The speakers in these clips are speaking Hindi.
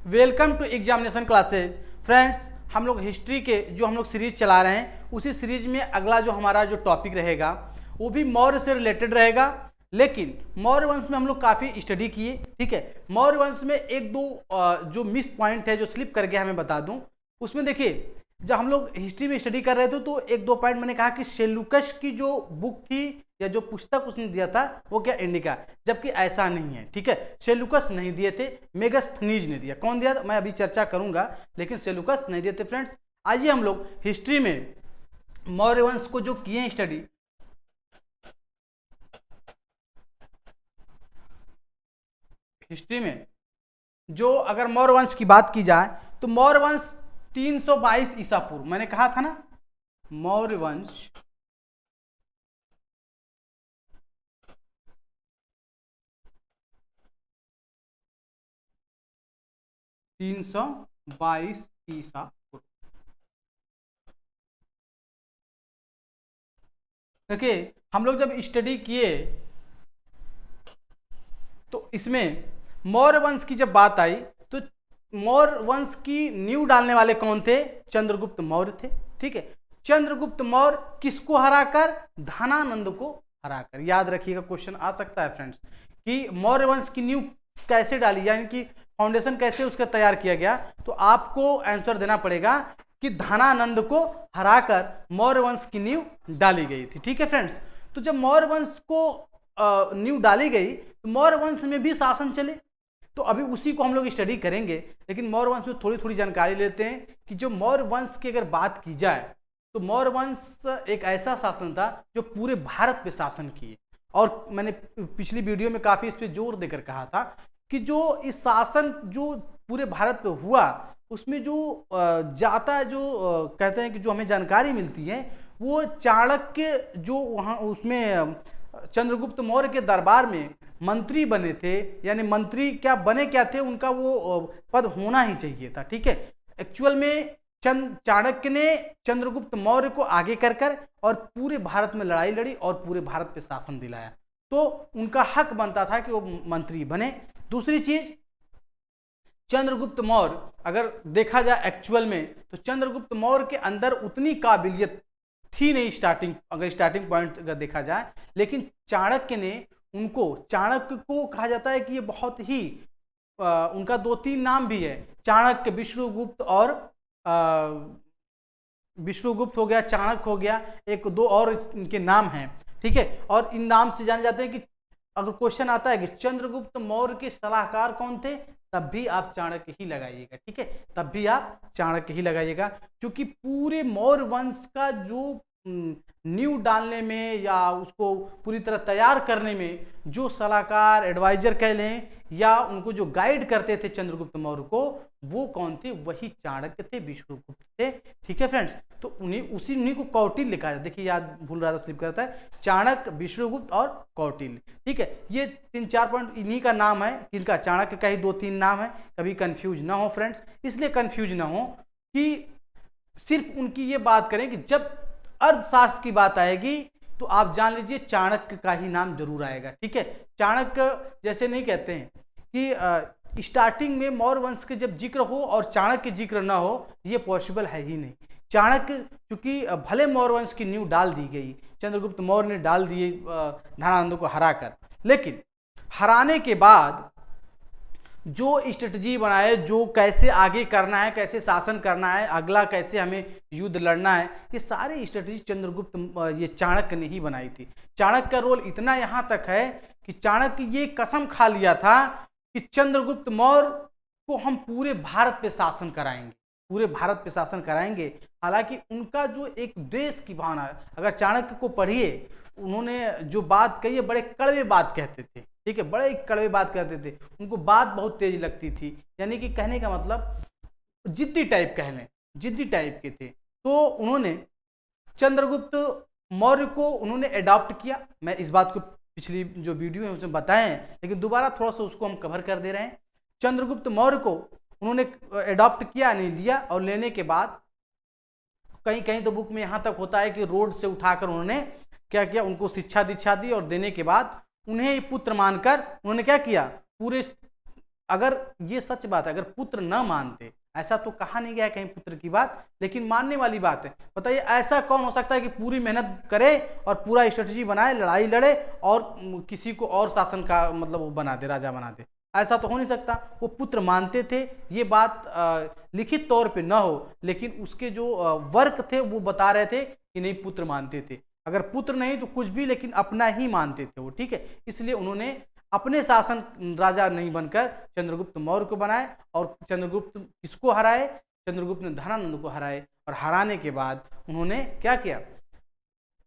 Welcome to examination classes. Friends, हम लोग हिस्ट्री के जो हम लोग सीरीज चला रहे हैं उसी सीरीज में अगला जो हमारा जो टॉपिक रहेगा वो भी मौर्य से रिलेटेड रहेगा। लेकिन मौर्य वंश में हम लोग काफ़ी स्टडी किए, ठीक है। मौर्य वंश में एक दो जो मिस पॉइंट है जो स्लिप कर गया हमें बता दूं। उसमें देखिए, जब हम लोग हिस्ट्री में स्टडी कर रहे थे तो एक दो पॉइंट मैंने कहा कि सेल्यूकस की जो बुक थी या जो पुस्तक उसने दिया था वो क्या इंडिका, जबकि ऐसा नहीं है, ठीक है। सेल्यूकस नहीं दिए थे, मेगास्थनीज ने दिया। कौन दिया मैं अभी चर्चा करूंगा, लेकिन सेल्यूकस नहीं दिए थे। फ्रेंड्स, आइए हम लोग हिस्ट्री में मौर्य वंश को जो किए स्टडी, हिस्ट्री में जो अगर मौर्य वंश की बात की जाए तो मौर्य वंश 322 ईसा पूर्व, मैंने कहा था ना मौर्य वंश 322 ईसा पूर्व। देखिए, हम लोग जब स्टडी किए तो इसमें मौर्य वंश की जब बात आई तो मौर्य वंश की नींव डालने वाले कौन थे? चंद्रगुप्त मौर्य थे, ठीक है। चंद्रगुप्त मौर्य किसको हराकर? धनानंद को हराकर। याद रखिएगा, क्वेश्चन आ सकता है फ्रेंड्स कि मौर्य वंश की नींव कैसे डाली, यानी कि फाउंडेशन कैसे उसका तैयार किया गया। तो आपको आंसर देना पड़ेगा कि धनानंद को हराकर मौर्य वंश की नींव डाली गई थी, ठीक है फ्रेंड्स। तो जब मौर्य वंश को नींव डाली गई तो मौर्य वंश में भी शासन चले, तो अभी उसी को हम लोग स्टडी करेंगे। लेकिन मौर्य वंश में थोड़ी थोड़ी जानकारी लेते हैं कि जो मौर्य वंश की अगर बात की जाए तो मौर्य वंश एक ऐसा शासन था जो पूरे भारत पे शासन किए। और मैंने पिछली वीडियो में काफी इस पर जोर देकर कहा था कि जो इस शासन जो पूरे भारत पे हुआ उसमें जो जाता है, जो कहते हैं कि जो हमें जानकारी मिलती है वो चाणक्य जो वहाँ उसमें चंद्रगुप्त मौर्य के दरबार में मंत्री बने थे, यानी मंत्री क्या बने क्या थे, उनका वो पद होना ही चाहिए था, ठीक है। एक्चुअल में चाणक्य ने चंद्रगुप्त मौर्य को आगे कर और पूरे भारत में लड़ाई लड़ी और पूरे भारत पे शासन दिलाया, तो उनका हक बनता था कि वो मंत्री बने। दूसरी चीज, चंद्रगुप्त मौर्य अगर देखा जाए एक्चुअल में तो चंद्रगुप्त मौर्य के अंदर उतनी काबिलियत थी नहीं स्टार्टिंग, अगर स्टार्टिंग पॉइंट अगर देखा जाए। लेकिन चाणक्य ने उनको, चाणक्य को कहा जाता है कि ये बहुत ही उनका दो तीन नाम भी है, चाणक्य, विष्णुगुप्त और विष्णुगुप्त हो गया, चाणक्य हो गया, एक दो और इनके नाम हैं, ठीक है। और इन नाम से जाने जाते हैं कि अगर क्वेश्चन आता है कि चंद्रगुप्त मौर्य के सलाहकार कौन थे, तब भी आप चाणक्य ही लगाइएगा, ठीक है, तब भी आप चाणक्य ही लगाइएगा। क्योंकि पूरे मौर्य वंश का जो नींव डालने में या उसको पूरी तरह तैयार करने में जो सलाहकार, एडवाइजर कह लें, या उनको जो गाइड करते थे चंद्रगुप्त मौर्य को, वो कौन थे? वही चाणक्य थे, विष्णुगुप्त थे, ठीक है फ्रेंड्स। तो उन्हीं को कौटिल्य लिखा जाता है। देखिए, याद भूल रहा था, स्लिप करता है, चाणक्य, विष्णुगुप्त और कौटिल्य, ठीक है। ये 3-4 पॉइंट इन्हीं का नाम है, इनका चाणक्य का ही 2-3 नाम है, कभी कंफ्यूज ना हो फ्रेंड्स। इसलिए कंफ्यूज ना हो कि सिर्फ उनकी ये बात करें कि जब अर्थशास्त्र की बात आएगी तो आप जान लीजिए चाणक्य का ही नाम जरूर आएगा, ठीक है। चाणक्य जैसे नहीं कहते हैं कि स्टार्टिंग में मौर्य वंश के जब जिक्र हो और चाणक्य जिक्र ना हो, ये पॉसिबल है ही नहीं। चाणक्य चूंकि भले मौर्य वंश की नींव डाल दी गई, चंद्रगुप्त मौर्य ने डाल दिए धनानंद को हराकर, लेकिन हराने के बाद जो स्ट्रेटजी बनाए, जो कैसे आगे करना है, कैसे शासन करना है, अगला कैसे हमें युद्ध लड़ना है, ये सारी स्ट्रेटजी चंद्रगुप्त ये चाणक्य ने ही बनाई थी। चाणक्य का रोल इतना यहाँ तक है कि चाणक्य ये कसम खा लिया था कि चंद्रगुप्त मौर्य को हम पूरे भारत पे शासन कराएंगे, पूरे भारत पे शासन कराएंगे। हालांकि उनका जो एक देश की भावना है, अगर चाणक्य को पढ़िए, उन्होंने जो बात कही है बड़े कड़वे बात कहते थे, ठीक है, बड़े कड़वे बात करते थे, उनको बात बहुत तेज लगती थी, यानी कि कहने का मतलब जिद्दी टाइप कह लें, जिद्दी टाइप के थे। तो उन्होंने चंद्रगुप्त मौर्य को उन्होंने अडॉप्ट किया। मैं इस बात को पिछली जो वीडियो है उसमें बताए हैं, लेकिन दोबारा थोड़ा सा उसको हम कवर कर दे रहे हैं। चंद्रगुप्त मौर्य को उन्होंने अडॉप्ट किया, नहीं लिया, और लेने के बाद कहीं कहीं तो बुक में यहाँ तक होता है कि रोड से उठाकर उन्होंने क्या किया, उनको शिक्षा दीक्षा दी, और देने के बाद उन्हें पुत्र मानकर उन्होंने क्या किया, पूरे अगर ये सच बात है, अगर पुत्र न मानते, ऐसा तो कहा नहीं गया है कहीं पुत्र की बात, लेकिन मानने वाली बात है। बताइए ऐसा कौन हो सकता है कि पूरी मेहनत करे और पूरा स्ट्रेटजी बनाए, लड़ाई लड़े और किसी को और शासन का मतलब वो बना दे, राजा बना दे? ऐसा तो हो नहीं सकता। वो पुत्र मानते थे, ये बात लिखित तौर पे न हो, लेकिन उसके जो वर्क थे वो बता रहे थे कि नहीं पुत्र मानते थे। अगर पुत्र नहीं तो कुछ भी, लेकिन अपना ही मानते थे वो, ठीक है। इसलिए उन्होंने अपने शासन राजा नहीं बनकर चंद्रगुप्त मौर्य को बनाए। और चंद्रगुप्त किसको हराए? चंद्रगुप्त ने धनानंद को हराए। और हराने के बाद उन्होंने क्या किया?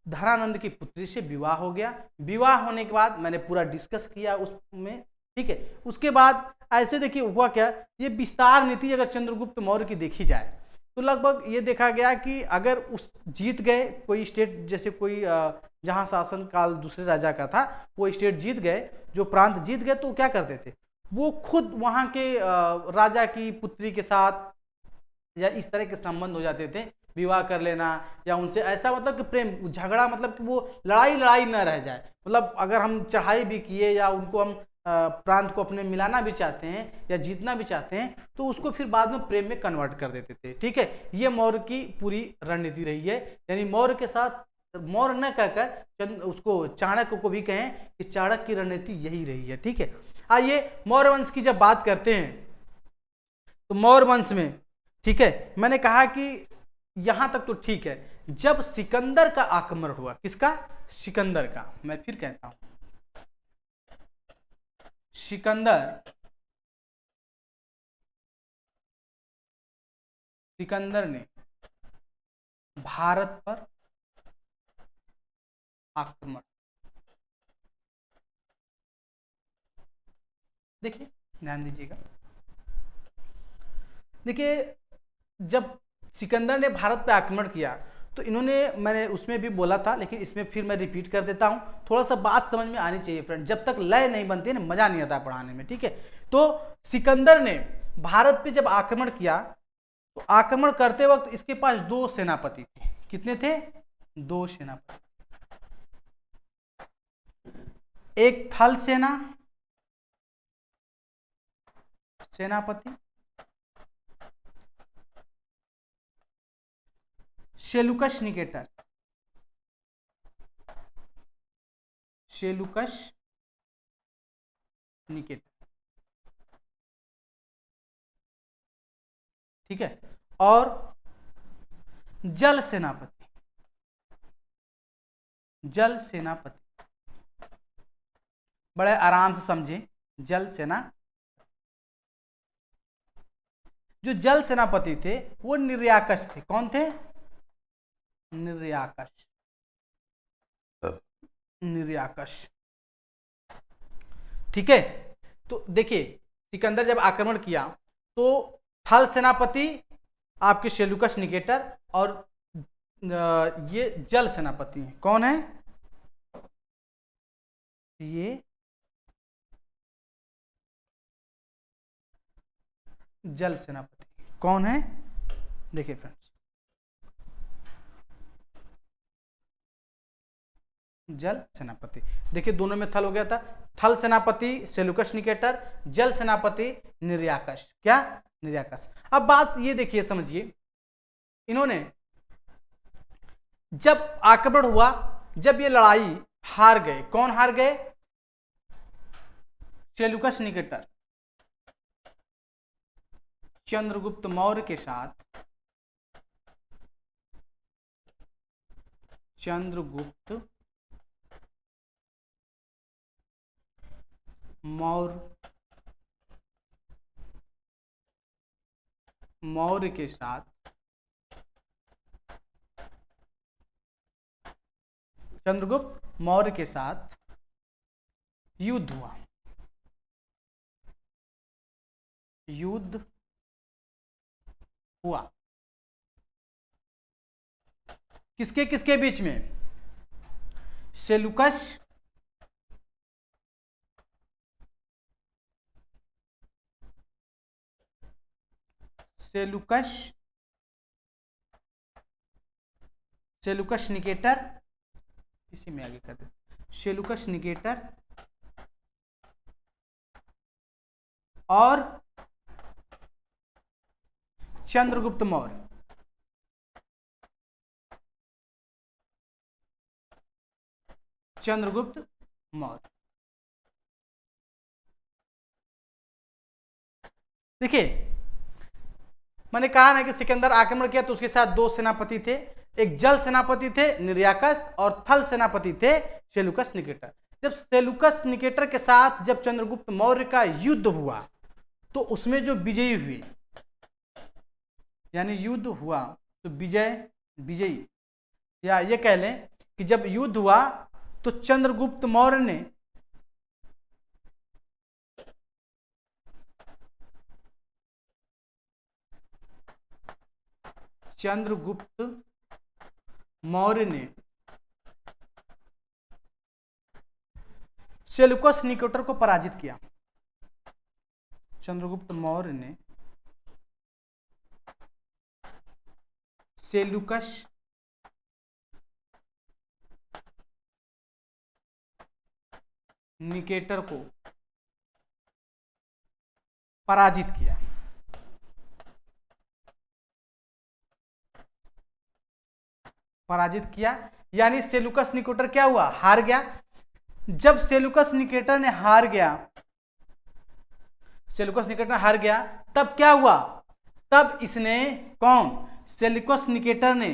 धनानंद की पुत्री से विवाह हो गया। विवाह होने के बाद मैंने पूरा डिस्कस किया उसमें, ठीक है। उसके बाद ऐसे देखिए हुआ क्या, ये विस्तार नीति अगर चंद्रगुप्त मौर्य की देखी जाए तो लगभग ये देखा गया कि अगर उस जीत गए कोई स्टेट, जैसे कोई जहां शासन काल दूसरे राजा का था, वो स्टेट जीत गए, जो प्रांत जीत गए, तो क्या करते थे वो खुद वहां के राजा की पुत्री के साथ या इस तरह के संबंध हो जाते थे, विवाह कर लेना या उनसे ऐसा, मतलब कि प्रेम झगड़ा, मतलब कि वो लड़ाई लड़ाई न रह जाए। मतलब अगर हम चढ़ाई भी किए या उनको हम प्रांत को अपने मिलाना भी चाहते हैं या जीतना भी चाहते हैं, तो उसको फिर बाद में प्रेम में कन्वर्ट कर देते थे, ठीक है। ये मौर्य की पूरी रणनीति रही है। यानी मौर्य के साथ, मौर्य न कहकर उसको चाणक्य को भी कहें कि चाणक्य की रणनीति यही रही है, ठीक है। आइए मौर्य वंश की जब बात करते हैं तो मौर्य वंश में, ठीक है, मैंने कहा कि यहां तक तो ठीक है। जब सिकंदर का आक्रमण हुआ, किसका? सिकंदर का। मैं फिर कहता हूं, सिकंदर ने भारत पर आक्रमण, देखिए ध्यान दीजिएगा, देखिए जब सिकंदर ने भारत पे आक्रमण किया तो इन्होंने, मैंने उसमें भी बोला था लेकिन इसमें फिर मैं रिपीट कर देता हूं, थोड़ा सा बात समझ में आनी चाहिए फ्रेंड। जब तक लय नहीं बनती है ना, मजा नहीं आता पढ़ाने में, ठीक है। तो सिकंदर ने भारत पे जब आक्रमण किया तो आक्रमण करते वक्त इसके पास 2 सेनापति थे। कितने थे? 2 सेनापति। एक थल सेनापति, सेलुकस निकेटर, ठीक है। और जल सेनापति, बड़े आराम से समझे, जल सेना। जो जल सेनापति थे वो निर्याकस थे। कौन थे? निर्याकस, ठीक है। तो देखिए सिकंदर जब आक्रमण किया तो थल सेनापति आपके सेलुकस निकेटर और ये जल सेनापति हैं। कौन है? ये जल सेनापति कौन है? देखिए फ्रेंड्स, जल सेनापति, देखिए दोनों में थल हो गया था। थल सेनापति सेलुकस निकेटर, जल सेनापति निर्याकस। क्या? निर्याकस। अब बात ये देखिए, समझिए, इन्होंने जब आक्रमण हुआ, जब ये लड़ाई हार गए, कौन हार गए? सेलुकस निकेटर चंद्रगुप्त मौर्य के साथ, चंद्रगुप्त मौर्य के साथ चंद्रगुप्त मौर्य के साथ युद्ध हुआ। किसके किसके बीच में? सेलुकस निकेटर, इसी में आगे कर दे, सेलुकस निकेटर और चंद्रगुप्त मौर्य। चंद्रगुप्त मौर्य। देखिए मैंने कहा ना कि सिकंदर आक्रमण किया तो उसके साथ दो सेनापति थे, एक जल सेनापति थे निर्याकस और थल सेनापति थे सेलुकस निकेटर। जब सेलुकस निकेटर के साथ जब चंद्रगुप्त मौर्य का युद्ध हुआ तो उसमें जो विजयी हुई, यानी युद्ध हुआ तो विजयी, या ये कह लें कि जब युद्ध हुआ तो चंद्रगुप्त मौर्य ने सेलुकस निकेटर को पराजित किया। चंद्रगुप्त मौर्य ने सेलुकस निकेटर को पराजित किया। यानी सेलुकस निकेटर क्या हुआ, हार गया। जब सेलुकस निकेटर ने हार गया तब क्या हुआ, तब इसने सेलुकस निकेटर ने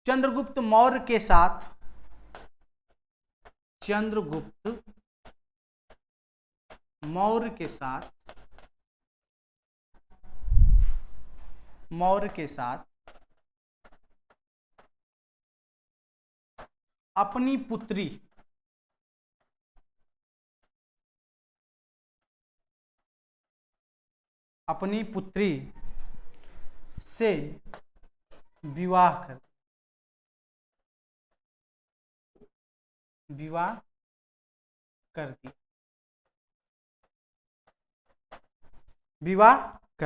चंद्रगुप्त मौर्य के साथ अपनी पुत्री से विवाह कर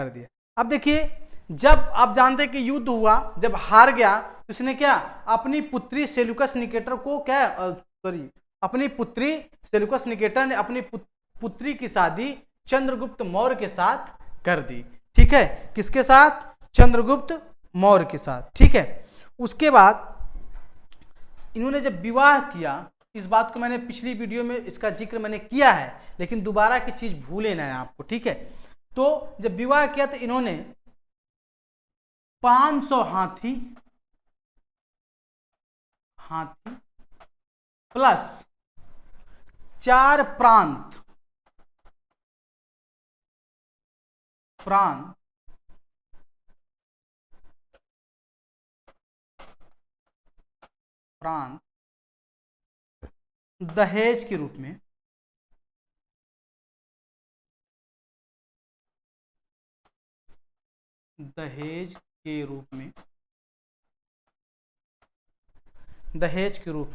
दिया। अब देखिए जब आप जानते हैं कि युद्ध हुआ, जब हार गया तो इसने क्या, अपनी पुत्री सेलुकस निकेटर को अपनी पुत्री सेलुकस निकेटर ने अपनी पुत्री की शादी चंद्रगुप्त मौर्य के साथ कर दी। ठीक है, किसके साथ, चंद्रगुप्त मौर्य के साथ। ठीक है, उसके बाद इन्होंने जब विवाह किया, इस बात को मैंने पिछली वीडियो में इसका जिक्र मैंने किया है, लेकिन दोबारा की चीज भूले ना है आपको। ठीक है, तो जब विवाह किया तो इन्होंने 500 हाथी प्लस 4 प्रांत दहेज के रूप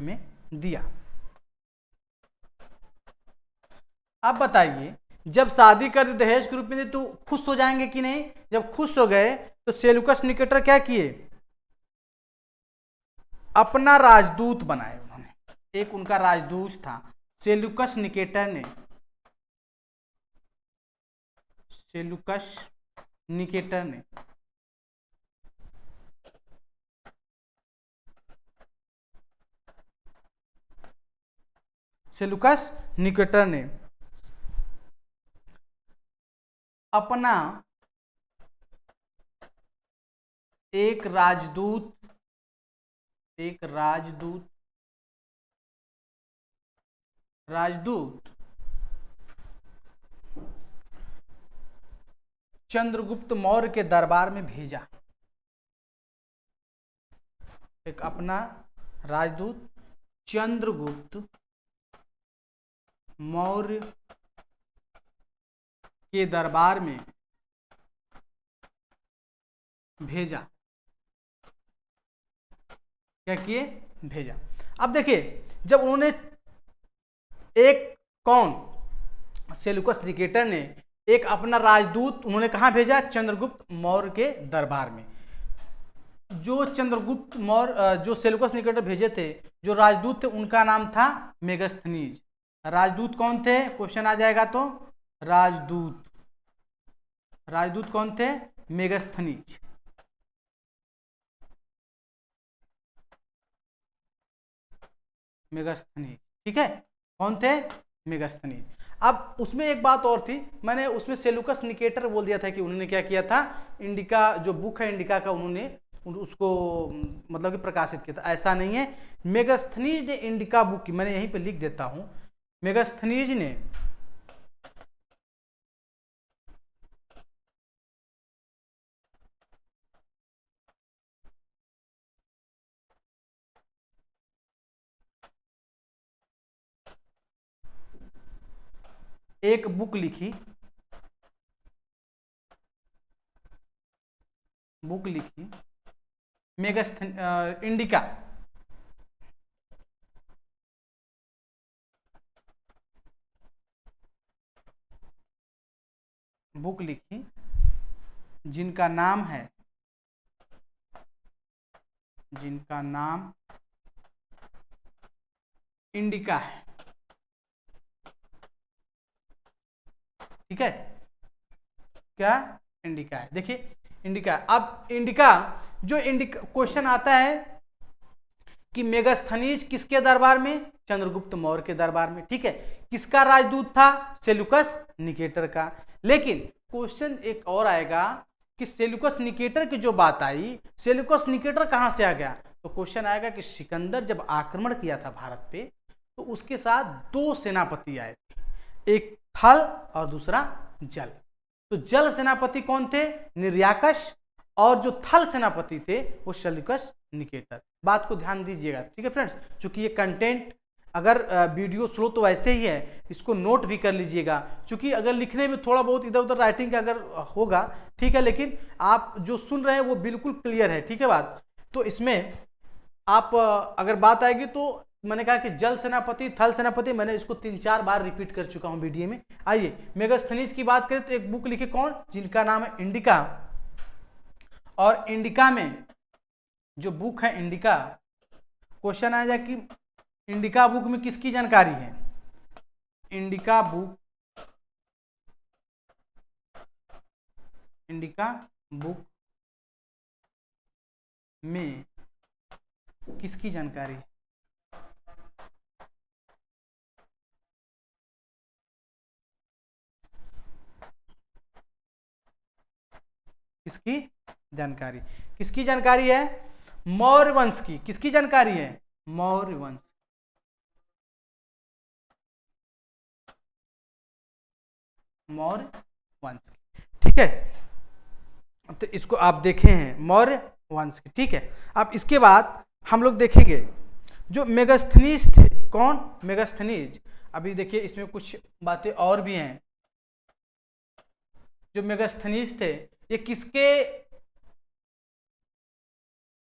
में दिया। अब बताइए जब शादी कर दी दहेज के रूप में तो खुश हो जाएंगे कि नहीं? जब खुश हो गए तो सेलुकस निकेटर क्या किए, अपना राजदूत बनाए उन्होंने। एक उनका राजदूत था सेलुकस निकेटर ने अपना एक राजदूत चंद्रगुप्त मौर्य के दरबार में भेजा। एक अपना राजदूत चंद्रगुप्त मौर्य के दरबार में भेजा। क्या किए? भेजा। अब देखिए जब उन्होंने एक कौन सेल्यूकस निकेटर ने एक अपना राजदूत उन्होंने कहां भेजा, चंद्रगुप्त मौर्य के दरबार में। जो चंद्रगुप्त मौर्य जो सेल्यूकस निकेटर भेजे थे, जो राजदूत थे उनका नाम था मेगस्थनीज। राजदूत कौन थे, क्वेश्चन आ जाएगा तो राजदूत, राजदूत कौन थे, मेगस्थनीज। मेगस्थनीज, ठीक है, कौन थे, मेगस्थनीज। अब उसमें एक बात और थी, मैंने उसमें सेल्यूकस निकेटर बोल दिया था कि उन्होंने क्या किया था, इंडिका जो बुक है इंडिका का उन्होंने उसको मतलब कि प्रकाशित किया था, ऐसा नहीं है। मेगस्थनीज ने इंडिका बुक की, मैंने यहीं पे लिख देता हूं, मेगस्थनीज ने एक बुक लिखी, बुक लिखी इंडिका, बुक लिखी जिनका नाम है, जिनका नाम इंडिका है, ठीक है, क्या, इंडिका है। देखिए इंडिका, अब इंडिका जो इंडिका क्वेश्चन आता है कि मेगस्थनीज किसके दरबार में, चंद्रगुप्त मौर्य के दरबार में, ठीक है। किसका राजदूत था, सेल्यूकस निकेटर का। लेकिन क्वेश्चन एक और आएगा कि सेल्यूकस निकेटर की जो बात आई, सेल्यूकस निकेटर कहां से आ गया, तो क्वेश्चन आएगा कि सिकंदर जब आक्रमण किया था भारत पे, तो उसके साथ दो सेनापति आए थे, एक थल और दूसरा जल। तो जल सेनापति कौन थे, निर्याकश, और जो थल सेनापति थे वो सेल्यूकस निकेटर। बात को ध्यान दीजिएगा, ठीक है फ्रेंड्स, क्योंकि ये कंटेंट अगर वीडियो स्लो तो वैसे ही है, इसको नोट भी कर लीजिएगा, क्योंकि अगर लिखने में थोड़ा बहुत इधर उधर राइटिंग का अगर होगा, ठीक है, लेकिन आप जो सुन रहे हैं वो बिल्कुल क्लियर है, ठीक है बात। तो इसमें आप अगर बात आएगी तो मैंने कहा कि जल सेनापति, थल सेनापति, मैंने इसको 3-4 बार रिपीट कर चुका हूं वीडियो में। आइए मेगस्थनीज की बात करें तो एक बुक लिखी कौन, जिनका नाम है इंडिका, और इंडिका में जो बुक है इंडिका, क्वेश्चन आएगा कि इंडिका बुक में किसकी जानकारी है, इंडिका बुक, इंडिका बुक में किसकी जानकारी है, किसकी जानकारी, किसकी जानकारी है, मौर्य वंश की, किसकी जानकारी है, मौर्य वंश, मौर्य वंश की, ठीक है। तो इसको आप देखे हैं मौर्य वंश की, ठीक है। अब इसके बाद हम लोग देखेंगे जो मेगस्थनीज थे, कौन, मेगस्थनीज। अभी देखिए इसमें कुछ बातें और भी हैं। जो मेगस्थनीज थे ये किसके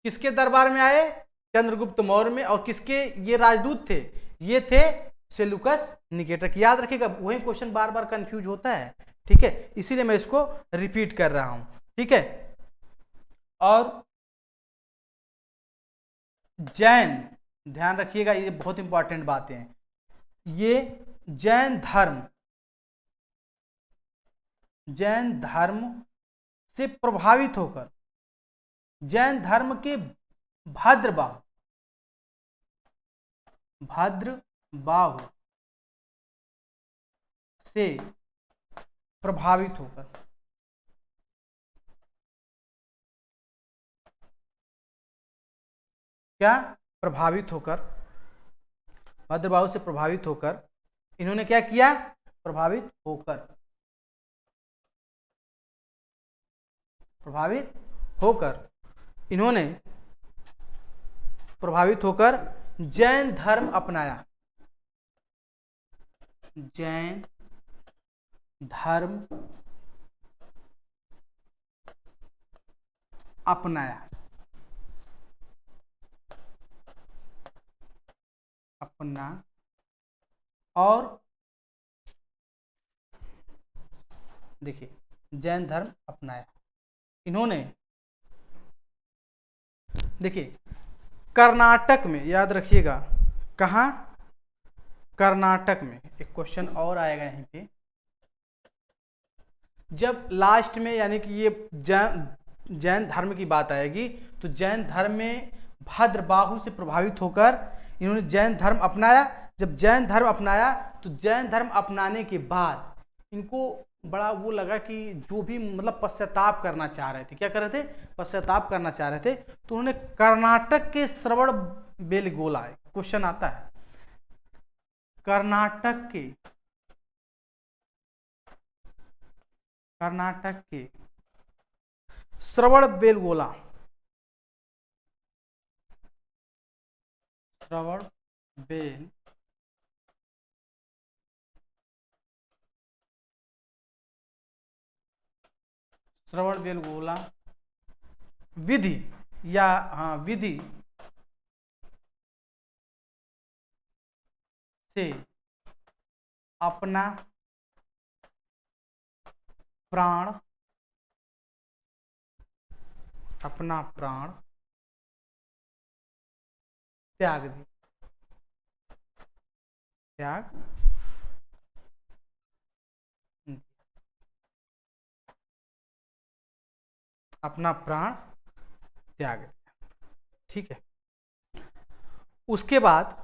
किसके दरबार में आए, चंद्रगुप्त मौर्य में, और किसके ये राजदूत थे, ये थे सेल्यूकस निकेटर की। याद रखिएगा, वही क्वेश्चन बार बार कंफ्यूज होता है, ठीक है, इसीलिए मैं इसको रिपीट कर रहा हूं, ठीक है। और जैन, ध्यान रखिएगा, ये बहुत इंपॉर्टेंट बातें हैं, ये जैन धर्म, जैन धर्म से प्रभावित होकर, जैन धर्म के भद्रबाहु, भद्रबाहु से प्रभावित होकर, क्या, प्रभावित होकर, भद्रबाहु से प्रभावित होकर इन्होंने क्या किया, प्रभावित होकर, प्रभावित होकर इन्होंने प्रभावित होकर जैन धर्म अपनाया, जैन धर्म अपनाया। अपना और देखिए जैन धर्म अपनाया। इन्होंने देखिए कर्नाटक में, याद रखिएगा कहाँ, कर्नाटक में। एक क्वेश्चन और आएगा यहीं पे, जब लास्ट में यानी कि ये जैन धर्म की बात आएगी तो जैन धर्म में भद्रबाहु से प्रभावित होकर इन्होंने जैन धर्म अपनाया। जब जैन धर्म अपनाया तो जैन धर्म अपनाने के बाद इनको बड़ा वो लगा कि जो भी मतलब पश्चाताप करना चाह रहे थे, क्या कर रहे थे, पश्चाताप करना चाह रहे थे, तो उन्होंने कर्नाटक के श्रवण बेलगोला, क्वेश्चन आता है कर्नाटक के श्रवण बेलगोला, श्रवण बेलगोला विधि या विधि से अपना प्राण त्याग दी, अपना प्राण त्याग दिया। ठीक है, उसके बाद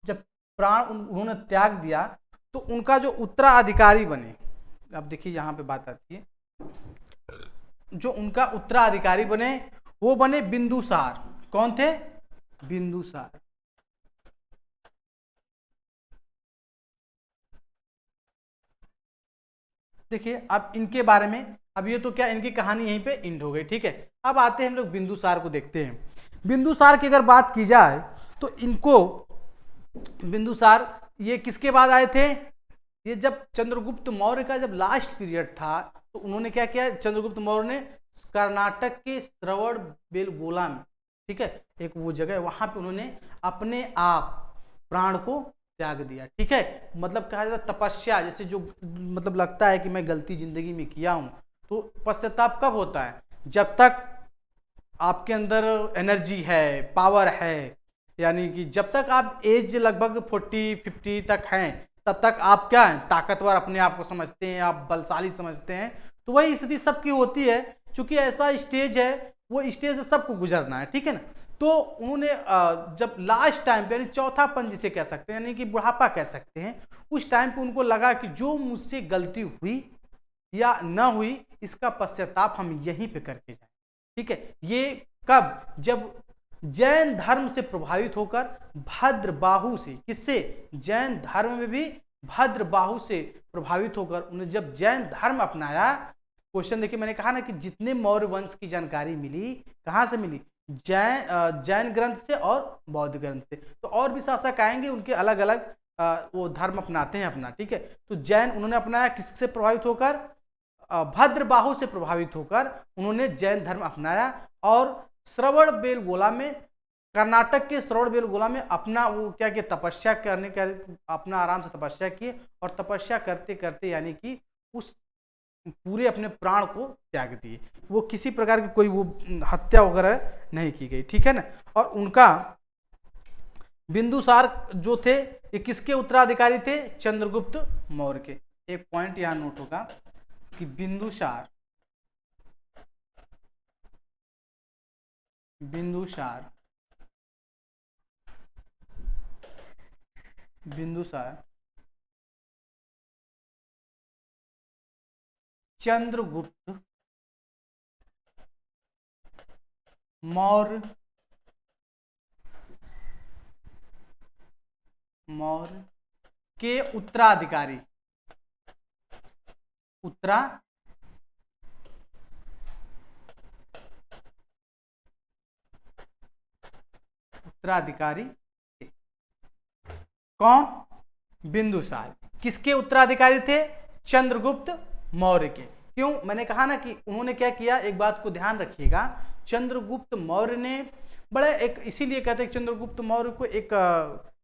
जब प्राण उन्होंने त्याग दिया तो उनका जो उत्तराधिकारी बने, अब देखिए यहां पे बात आती है, जो उनका उत्तराधिकारी बने वो बने बिंदुसार। कौन थे, बिंदुसार। देखिए अब इनके बारे में, अब ये तो क्या इनकी कहानी यहीं पे एंड हो गई। ठीक है, अब आते हैं हम लोग बिंदुसार को देखते हैं। बिंदुसार की अगर बात की जाए तो इनको बिंदुसार ये किसके बाद आए थे, ये जब चंद्रगुप्त मौर्य का जब लास्ट पीरियड था तो उन्होंने क्या किया, चंद्रगुप्त मौर्य ने कर्नाटक के श्रवण बेलगोला में, ठीक है, एक वो जगह है, वहां पे उन्होंने अपने आप प्राण को त्याग दिया। ठीक है, मतलब कहा जाता तपस्या, जैसे जो मतलब लगता है कि मैं गलती जिंदगी में किया हूं, तो पश्चाताप कब होता है, जब तक आपके अंदर एनर्जी है, पावर है, यानी कि जब तक आप एज लगभग 40-50 तक हैं तब तक आप क्या हैं, ताकतवर अपने आप को समझते हैं, आप बलशाली समझते हैं। तो वही स्थिति सबकी होती है, क्योंकि ऐसा स्टेज है, वो स्टेज से सबको गुजरना है। ठीक है ना, तो उन्होंने जब लास्ट टाइम पे, यानी चौथापन जिसे कह सकते हैं, यानी कि बुढ़ापा कह सकते हैं, उस टाइम पे उनको लगा कि जो मुझसे गलती हुई या न हुई इसका पश्चाताप हम यहीं पे करके जाए। ठीक है, ये कब, जब जैन धर्म से प्रभावित होकर भद्रबाहु से, किससे, जैन धर्म में भी भद्रबाहु से प्रभावित होकर उन्हें जब जैन धर्म अपनाया। क्वेश्चन देखिए, मैंने कहा ना कि जितने मौर्य वंश की जानकारी मिली, कहां से मिली, जैन ग्रंथ से और बौद्ध ग्रंथ से। तो और भी शासक आएंगे, उनके अलग अलग वो धर्म अपनाते हैं अपना। ठीक है, तो जैन उन्होंने अपनाया किससे प्रभावित होकर, भद्रबाहु से प्रभावित होकर उन्होंने जैन धर्म अपनाया और श्रवण बेलगोला में, कर्नाटक के श्रवण बेलगोला में अपना वो क्या किया, तपस्या करने का, अपना आराम से तपस्या किए और तपस्या करते करते यानी कि उस पूरे अपने प्राण को त्याग दिए। वो किसी प्रकार की कोई वो हत्या वगैरह नहीं की गई। ठीक है ना, और उनका बिंदुसार जो थे ये किसके उत्तराधिकारी थे, चंद्रगुप्त मौर्य के। एक पॉइंट यहां नोट होगा कि बिंदुसार चंद्रगुप्त मौर्य के उत्तराधिकारी कौन, बिंदुसार। किसके उत्तराधिकारी थे, चंद्रगुप्त मौर्य के। क्यों, मैंने कहा ना कि उन्होंने क्या किया, एक बात को ध्यान रखिएगा, चंद्रगुप्त मौर्य ने बड़े एक इसीलिए कहते हैं चंद्रगुप्त मौर्य को एक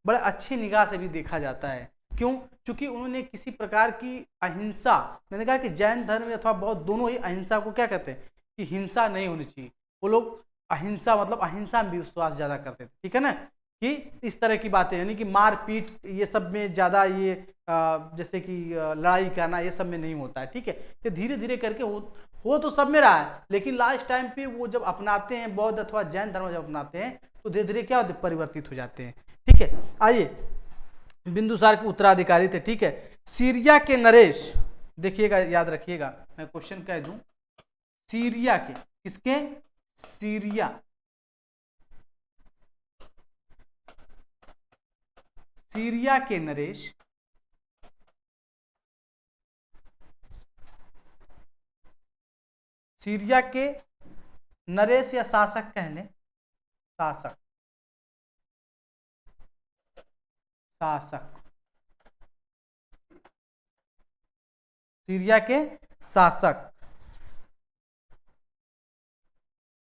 बड़े अच्छी निगाह से भी देखा जाता है। क्यों? क्योंकि उन्होंने किसी प्रकार की अहिंसा, मैंने कहा कि जैन धर्म अथवा बौद्ध दोनों ही अहिंसा को क्या कहते हैं कि हिंसा नहीं होनी चाहिए। वो लोग अहिंसा मतलब अहिंसा में विश्वास ज्यादा करते थे, ठीक है ना, कि इस तरह की बातें यानी कि मारपीट ये सब में ज्यादा ये जैसे कि लड़ाई करना ये सब में नहीं होता है, ठीक है। तो धीरे धीरे करके हो तो सब में रहा है, लेकिन लास्ट टाइम पे वो जब अपनाते हैं बौद्ध अथवा जैन धर्म जब अपनाते हैं तो धीरे धीरे क्या होते परिवर्तित हो जाते हैं, ठीक है। आइए, बिंदुसार के उत्तराधिकारी थे, ठीक है। सीरिया के नरेश, देखिएगा याद रखिएगा, मैं क्वेश्चन कह दूं, सीरिया के, किसके? सीरिया, सीरिया के नरेश सीरिया के नरेश या शासक कह लें, शासक, शासक, सीरिया के शासक।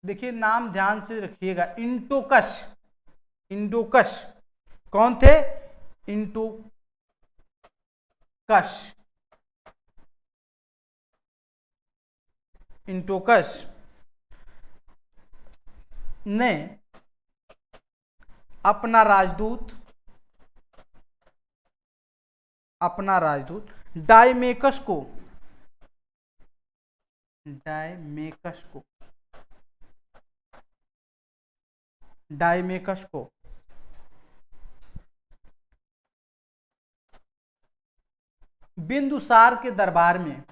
देखिए नाम ध्यान से रखिएगा, इंटोकस, इंडोकस कौन थे? इंटोकस, इंटोकस ने अपना राजदूत डायमेकस को बिंदुसार के दरबार में,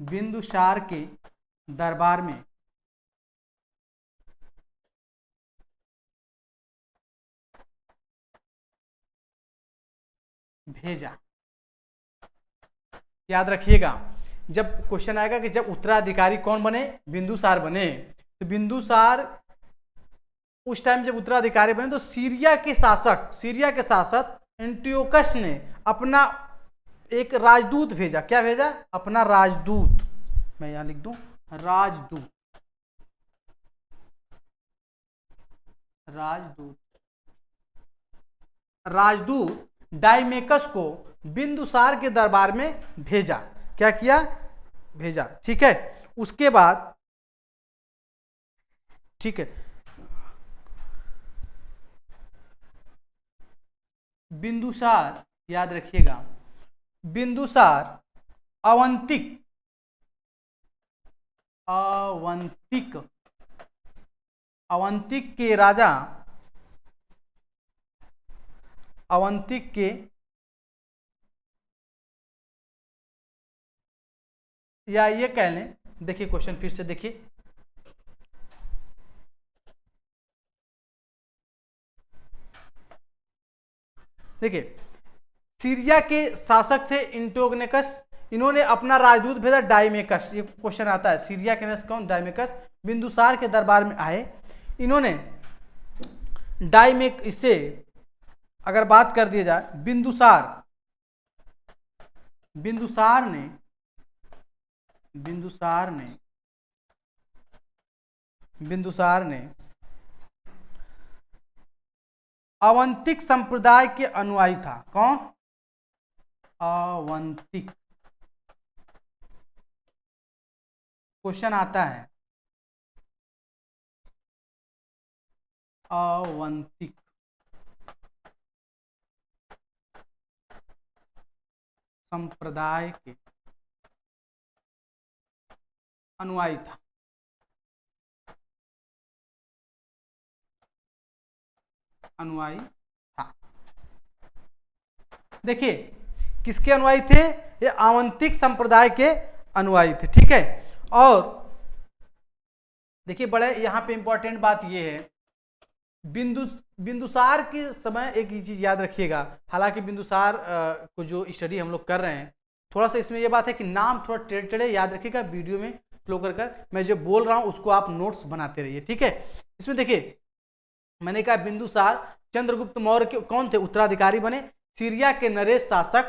बिंदुसार के दरबार में भेजा। याद रखिएगा, जब क्वेश्चन आएगा कि जब उत्तराधिकारी कौन बने? बिंदुसार बने, तो बिंदुसार उस टाइम जब उत्तराधिकारी बने तो सीरिया के शासक एंटियोकस ने अपना एक राजदूत भेजा। क्या भेजा? अपना राजदूत, मैं यहां लिख दूं राजदूत डायमेकस को बिंदुसार के दरबार में भेजा। क्या किया? भेजा, ठीक है। उसके बाद, ठीक है, बिंदुसार, याद रखिएगा, बिंदुसार अवंतिक के राजा, अवंतिक के या ये कह लें, देखिए क्वेश्चन फिर से देखिए, सीरिया के शासक थे इंटोगनेकस, इन्होंने अपना राजदूत भेजा डायमेकस। ये क्वेश्चन आता है, सीरिया के नरेश कौन? डायमेकस। बिंदुसार के दरबार में आए, इन्होंने इससे अगर बात कर दिया जाए, बिंदुसार ने अवंतिक संप्रदाय के अनुयायी था। कौन? अवंतिक। क्वेश्चन आता है, अवंतिक संप्रदाय के अनुयायी था। देखिए किसके अनुयायी थे? ये अवंतिक संप्रदाय के अनुयायी थे, ठीक है। और देखिए बड़े यहाँ पे इंपॉर्टेंट बात ये है, बिंदुसार के समय एक ही चीज याद रखिएगा, हालांकि बिंदुसार को जो स्टडी हम लोग कर रहे हैं, थोड़ा सा इसमें ये बात है कि नाम थोड़ा टेढ़े टेढ़े याद रखिएगा, वीडियो में फ्लो कर मैं जो बोल रहा हूँ उसको आप नोट्स बनाते रहिए, ठीक है। इसमें देखिए मैंने कहा बिंदुसार चंद्रगुप्त मौर्य के कौन थे? उत्तराधिकारी बने। सीरिया के नरेश शासक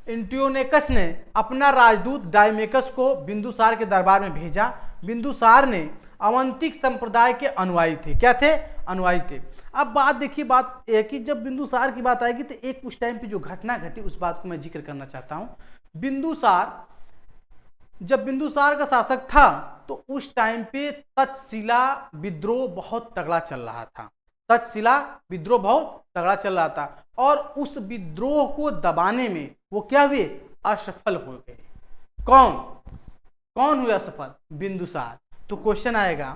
एंटियोनेकस ने अपना राजदूत डायमेकस को बिंदुसार के दरबार में भेजा। बिंदुसार ने अवंतिक संप्रदाय के अनुयायी थे। क्या थे? अनुयायी थे। अब बात देखिए, बात एक कि जब बिंदुसार की बात आएगी तो एक उस टाइम पे जो घटना घटी उस बात को मैं जिक्र करना चाहता हूं। बिंदुसार, जब बिंदुसार का शासक था तो उस टाइम पे तक्षशिला विद्रोह बहुत तगड़ा चल रहा था। तक्षशिला विद्रोह बहुत तगड़ा चल रहा था और उस विद्रोह को दबाने में वो क्या हुए? असफल हो गए। कौन कौन हुए असफल? बिंदुसार। तो क्वेश्चन आएगा,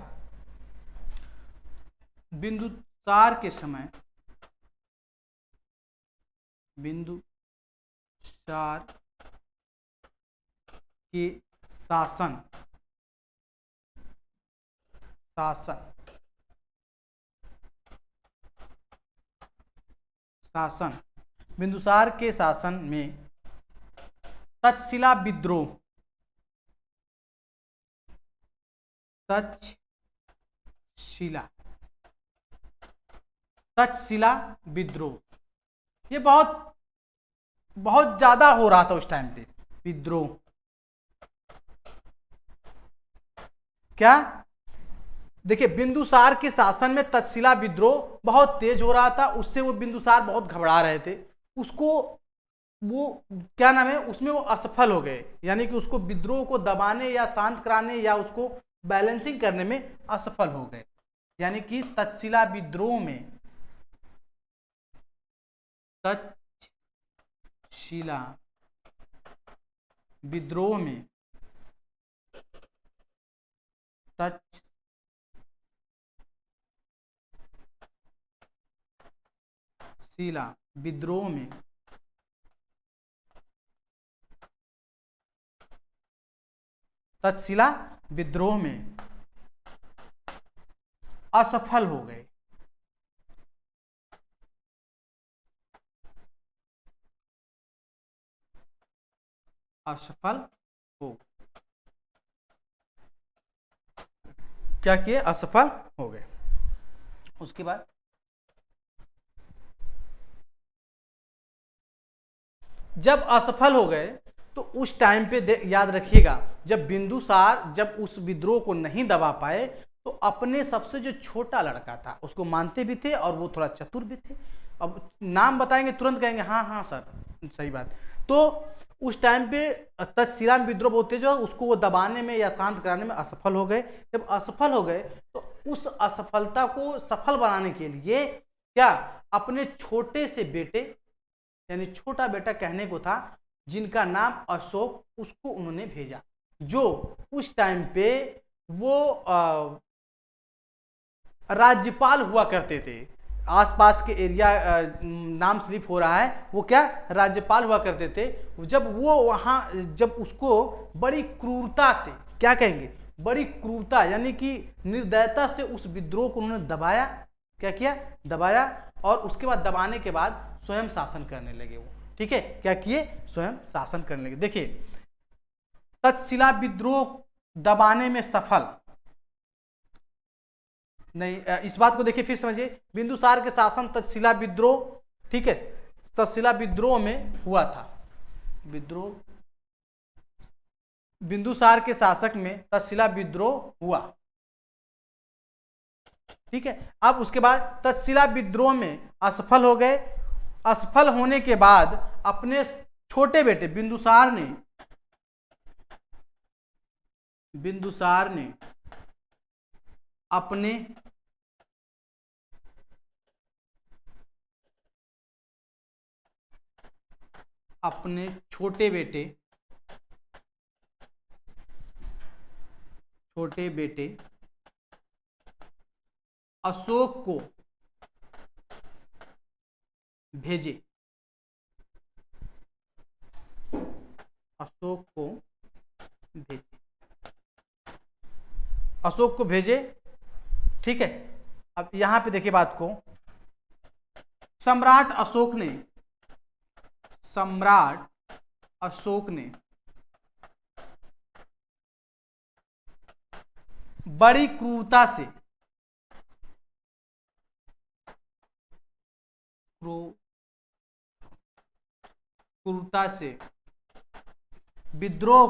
बिंदुसार के समय, बिंदुसार के शासन बिंदुसार के शासन में तक्षशिला विद्रोह, तक्षशिला विद्रोह ये बहुत बहुत ज्यादा हो रहा था उस टाइम पे। विद्रोह क्या? देखिए, बिंदुसार के शासन में तक्षशिला विद्रोह बहुत तेज हो रहा था। उससे वो बिंदुसार बहुत घबरा रहे थे। उसको वो क्या नाम है, उसमें वो असफल हो गए, यानी कि उसको विद्रोह को दबाने या शांत कराने या उसको बैलेंसिंग करने में असफल हो गए। यानी कि तक्षशिला विद्रोह में, तक्षशिला विद्रोह में तक्षशिला विद्रोह में तक्षशिला विद्रोह में असफल हो गए। असफल हो, क्या किए? असफल हो गए। उसके बाद जब असफल हो गए तो उस टाइम पे याद रखिएगा, जब बिंदुसार जब उस विद्रोह को नहीं दबा पाए तो अपने सबसे जो छोटा लड़का था उसको मानते भी थे और वो थोड़ा चतुर भी थे। अब नाम बताएंगे तुरंत कहेंगे हाँ हाँ सर, सही बात। तो उस टाइम पे तक्षशिला विद्रोह बहुत तेज हुआ, उसको वो दबाने में या शांत कराने में असफल हो गए। जब असफल हो गए तो उस असफलता को सफल बनाने के लिए क्या, अपने छोटे से बेटे, यानी छोटा बेटा कहने को था, जिनका नाम अशोक, उसको उन्होंने भेजा, जो उस टाइम पे वो राज्यपाल हुआ करते थे। आसपास के एरिया नाम स्लिप हो रहा है, वो क्या राज्यपाल हुआ करते थे। जब वो वहां, जब उसको बड़ी क्रूरता से, क्या कहेंगे, बड़ी क्रूरता यानी कि निर्दयता से उस विद्रोह को उन्होंने दबाया। क्या किया? दबाया। और उसके बाद दबाने के बाद स्वयं शासन करने लगे वो। ठीक है, क्या किए? स्वयं शासन करने लगे। देखिए, तक्षशिला विद्रोह दबाने में सफल नहीं, इस बात को देखिए फिर समझिए। बिंदुसार के शासन तक्षशिला विद्रोह, ठीक है, तक्षशिला विद्रोह में हुआ था। विद्रोह, बिंदुसार के शासक में तक्षशिला विद्रोह हुआ। ठीक है, अब उसके बाद तक्षशिला विद्रोह में असफल हो गए। असफल होने के बाद अपने छोटे बेटे बिंदुसार ने अपने छोटे बेटे अशोक को भेजे। अशोक को भेजे। ठीक है, अब यहां पे देखिए बात को, सम्राट अशोक ने बड़ी क्रूरता से विद्रोह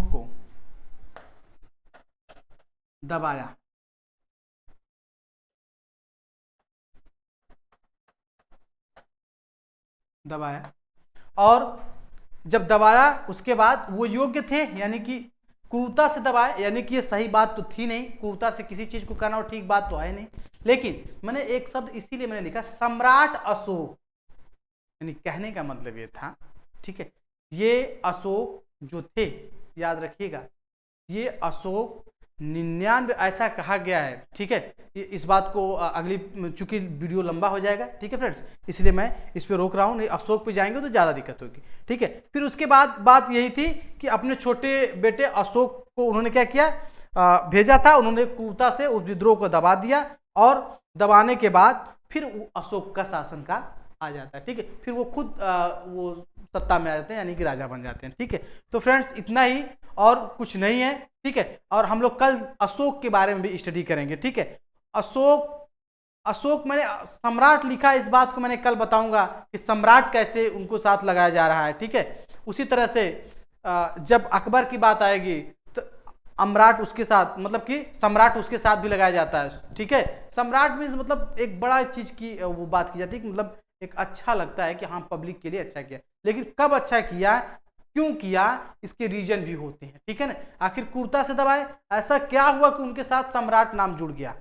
को दबाया। और जब दबाया उसके बाद वो योग्य थे, यानी कि क्रूरता से दबाए, यानी कि ये सही बात तो थी नहीं, क्रूरता से किसी चीज को करना और ठीक बात तो है नहीं, लेकिन मैंने एक शब्द इसीलिए मैंने लिखा सम्राट अशोक, यानी कहने का मतलब ये था, ठीक है, ये अशोक जो थे, याद रखिएगा, ये अशोक 99 ऐसा कहा गया है, ठीक है। इस बात को अगली, चूंकि वीडियो लंबा हो जाएगा, ठीक है फ्रेंड्स, इसलिए मैं इस पे रोक रहा हूँ, नहीं अशोक पे जाएंगे तो ज़्यादा दिक्कत होगी, ठीक है। फिर उसके बाद बात यही थी कि अपने छोटे बेटे अशोक को उन्होंने क्या किया, भेजा था, उन्होंने क्रूरता से उस विद्रोह को दबा दिया, और दबाने के बाद फिर अशोक का शासनकाल आ जाता है, ठीक है, फिर वो खुद वो सत्ता में आ जाते हैं, यानी कि राजा बन जाते हैं, ठीक है। तो फ्रेंड्स इतना ही, और कुछ नहीं है, ठीक है। और हम लोग कल अशोक के बारे में भी स्टडी करेंगे, ठीक है। अशोक मैंने सम्राट लिखा, इस बात को मैंने कल बताऊंगा कि सम्राट कैसे उनको साथ लगाया जा रहा है, ठीक है। उसी तरह से जब अकबर की बात आएगी तो अम्राट उसके साथ, मतलब कि सम्राट उसके साथ भी लगाया जाता है, ठीक है। सम्राट मीन्स मतलब एक बड़ा चीज की वो बात की जाती है कि मतलब एक अच्छा लगता है कि हाँ पब्लिक के लिए अच्छा किया, लेकिन कब अच्छा किया, क्यों किया, इसके रीजन भी होते हैं, ठीक है ना। आखिर क्रूरता से दबाए, ऐसा क्या हुआ कि उनके साथ सम्राट नाम जुड़ गया,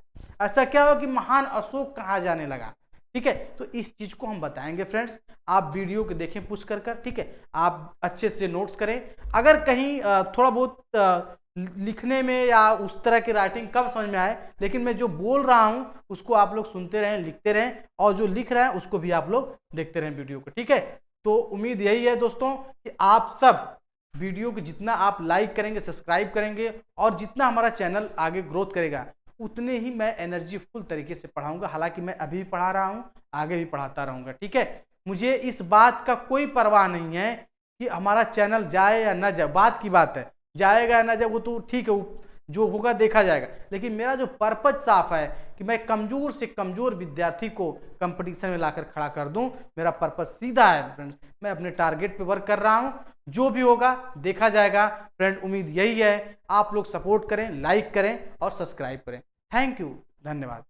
ऐसा क्या हुआ कि महान अशोक कहा जाने लगा, ठीक है। तो इस चीज को हम बताएंगे फ्रेंड्स, आप वीडियो को देखें पुश कर, ठीक है, आप अच्छे से नोट्स करें। अगर कहीं थोड़ा बहुत लिखने में या उस तरह की राइटिंग कम समझ में आए, लेकिन मैं जो बोल रहा हूं उसको आप लोग सुनते रहें, लिखते रहें, और जो लिख रहे हैं उसको भी आप लोग देखते रहें वीडियो को, ठीक है। तो उम्मीद यही है दोस्तों कि आप सब वीडियो को जितना आप लाइक करेंगे, सब्सक्राइब करेंगे, और जितना हमारा चैनल आगे ग्रोथ करेगा, उतने ही मैं एनर्जी फुल तरीके से पढ़ाऊंगा। हालांकि मैं अभी भी पढ़ा रहा हूं, आगे भी पढ़ाता रहूंगा, ठीक है। मुझे इस बात का कोई परवाह नहीं है कि हमारा चैनल जाए या ना जाए, बात की बात है, जाएगा या ना जाए वो तो ठीक है, जो होगा देखा जाएगा, लेकिन मेरा जो पर्पज साफ है कि मैं कमजोर से कमजोर विद्यार्थी को कंपटीशन में लाकर खड़ा कर दूं, मेरा पर्पज सीधा है फ्रेंड्स, मैं अपने टारगेट पे वर्क कर रहा हूं, जो भी होगा देखा जाएगा फ्रेंड। उम्मीद यही है, आप लोग सपोर्ट करें, लाइक करें और सब्सक्राइब करें। थैंक यू, धन्यवाद।